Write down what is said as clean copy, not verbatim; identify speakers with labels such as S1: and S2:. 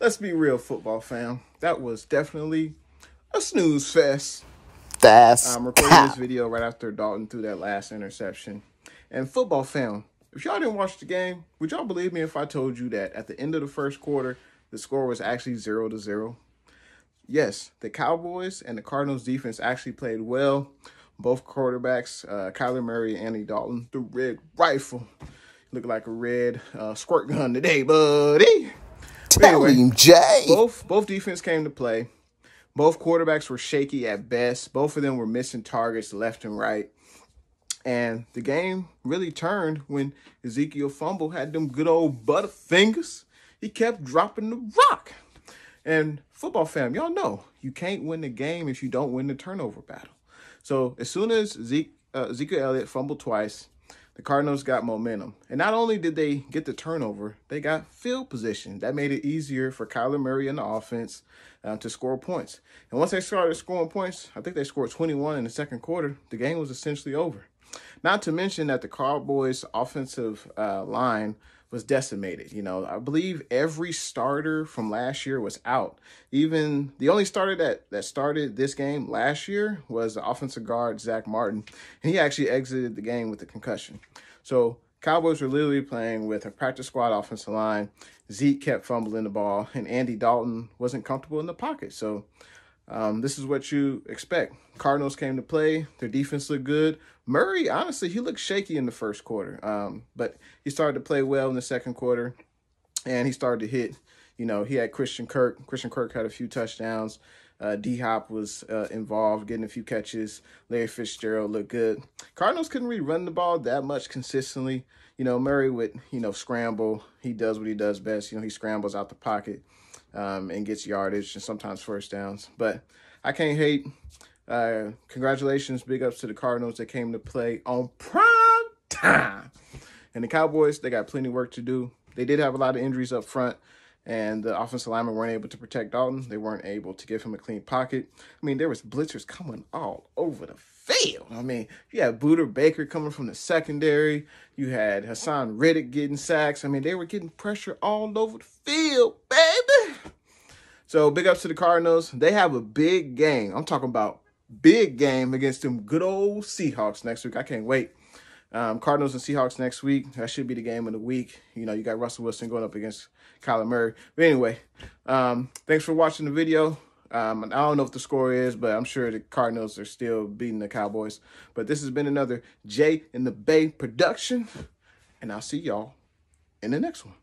S1: let's be real, football fam. That was definitely a snooze fest.
S2: That's
S1: I'm recording this
S2: cap.
S1: video right after Dalton threw that last interception. And football fam, if y'all didn't watch the game, would y'all believe me if I told you that at the end of the first quarter, the score was actually 0-0? Yes, the Cowboys and the Cardinals defense actually played well. Both quarterbacks, Kyler Murray and Andy Dalton, the red rifle. Looked like a red squirt gun today, buddy. But
S2: Tell
S1: anyway,
S2: him, Jay.
S1: both defense came to play. Both quarterbacks were shaky at best. Both of them were missing targets left and right. And the game really turned when Ezekiel Fumble had them good old butterfingers. He kept dropping the rock. And football fam, y'all know you can't win the game if you don't win the turnover battle. So as soon as Ezekiel Elliott fumbled twice, the Cardinals got momentum. And not only did they get the turnover, they got field position. That made it easier for Kyler Murray and the offense to score points. And once they started scoring points, I think they scored 21 in the second quarter, the game was essentially over. Not to mention that the Cowboys' offensive line was decimated. You know, I believe every starter from last year was out. Even the only starter that started this game last year was the offensive guard, Zach Martin. And he actually exited the game with a concussion. So Cowboys were literally playing with a practice squad offensive line. Zeke kept fumbling the ball, and Andy Dalton wasn't comfortable in the pocket. So this is what you expect. Cardinals came to play. Their defense looked good. Murray, honestly, he looked shaky in the first quarter, but he started to play well in the second quarter, and he started to hit. You know, he had Christian Kirk. Christian Kirk had a few touchdowns. D-Hop was involved, getting a few catches. Larry Fitzgerald looked good. Cardinals couldn't really run the ball that much consistently. You know, Murray would, scramble. He does what he does best. You know, he scrambles out the pocket and gets yardage and sometimes first downs. But I can't hate. Congratulations, big ups to the Cardinals that came to play on prime time. And the Cowboys, they got plenty of work to do. They did have a lot of injuries up front, and the offensive linemen weren't able to protect Dalton. They weren't able to give him a clean pocket. I mean, there was blitzers coming all over the field. I mean, you had Buda Baker coming from the secondary. You had Hassan Reddick getting sacks. I mean, they were getting pressure all over the field, baby. So big ups to the Cardinals. They have a big game. I'm talking about big game against them good old Seahawks next week. I can't wait. Cardinals and Seahawks next week. That should be the game of the week. You know, you got Russell Wilson going up against Kyler Murray. But anyway, thanks for watching the video. I don't know what the score is, but I'm sure the Cardinals are still beating the Cowboys. But this has been another Jay in the Bay production, and I'll see y'all in the next one.